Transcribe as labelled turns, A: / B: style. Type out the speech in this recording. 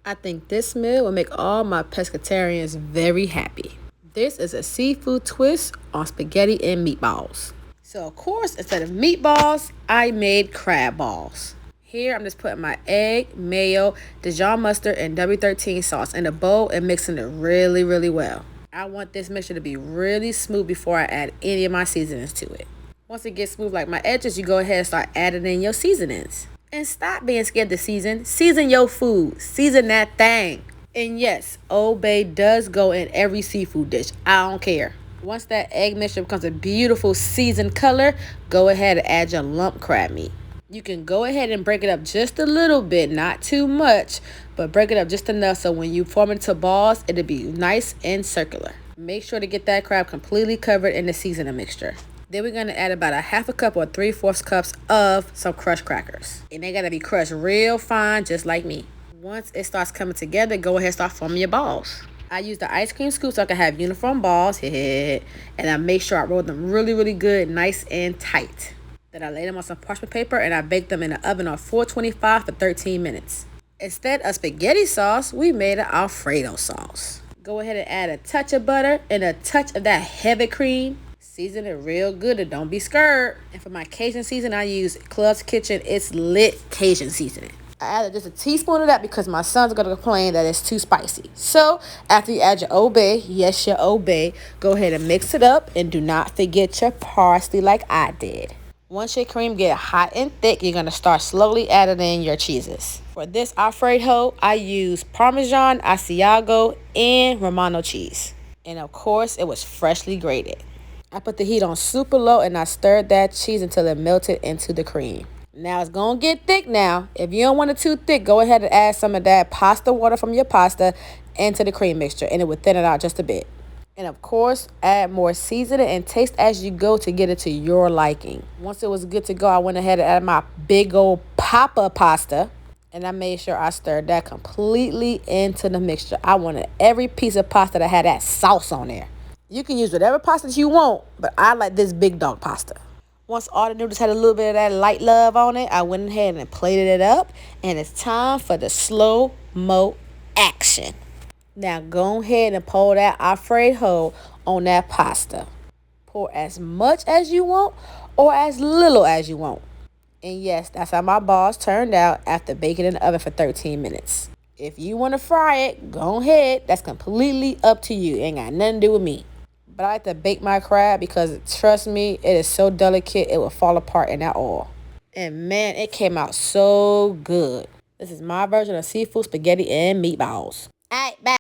A: I think this meal will make all my pescatarians very happy. This is a seafood twist on spaghetti and meatballs. So of course, instead of meatballs, I made crab balls. Here, I'm just putting my egg, mayo, Dijon mustard, and W13 sauce in a bowl and mixing it really, really well. I want this mixture to be really smooth before I add any of my seasonings to it. Once it gets smooth like my edges, you go ahead and start adding in your seasonings. And stop being scared to season. Season your food. Season that thing. And yes, Old Bay does go in every seafood dish. I don't care. Once that egg mixture becomes a beautiful seasoned color, go ahead and add your lump crab meat. You can go ahead and break it up just a little bit, not too much, but break it up just enough so when you form it into balls, it'll be nice and circular. Make sure to get that crab completely covered in the seasoning mixture. Then we're going to add about a half a cup or 3/4 cups of some crushed crackers. And they got to be crushed real fine, just like me. Once it starts coming together, go ahead and start forming your balls. I use the ice cream scoop so I can have uniform balls. And I make sure I roll them really, really good, nice and tight. Then I lay them on some parchment paper and I bake them in the oven on 425 for 13 minutes. Instead of spaghetti sauce, we made an Alfredo sauce. Go ahead and add a touch of butter and a touch of that heavy cream. Season it real good and don't be scared. And for my Cajun seasoning, I use Club's Kitchen It's Lit Cajun seasoning. I added just a teaspoon of that because my son's going to complain that it's too spicy. So after you add your Old Bay, yes, your Old Bay, go ahead and mix it up and do not forget your parsley like I did. Once your cream get hot and thick, you're going to start slowly adding in your cheeses. For this Alfredo, I use Parmesan, Asiago, and Romano cheese. And of course, it was freshly grated. I put the heat on super low and I stirred that cheese until it melted into the cream. Now it's going to get thick now. If you don't want it too thick, go ahead and add some of that pasta water from your pasta into the cream mixture and it will thin it out just a bit. And of course, add more seasoning and taste as you go to get it to your liking. Once it was good to go, I went ahead and added my big old Papa pasta. And I made sure I stirred that completely into the mixture. I wanted every piece of pasta that had that sauce on there. You can use whatever pasta you want, but I like this big dog pasta. Once all the noodles had a little bit of that light love on it, I went ahead and plated it up. And it's time for the slow-mo action. Now go ahead and pour that Alfredo on that pasta. Pour as much as you want or as little as you want. And yes, that's how my balls turned out after baking in the oven for 13 minutes. If you want to fry it, go ahead. That's completely up to you. It ain't got nothing to do with me. But I like to bake my crab because, trust me, it is so delicate it will fall apart in that oil. And man, it came out so good. This is my version of seafood spaghetti and meatballs. All right, bye.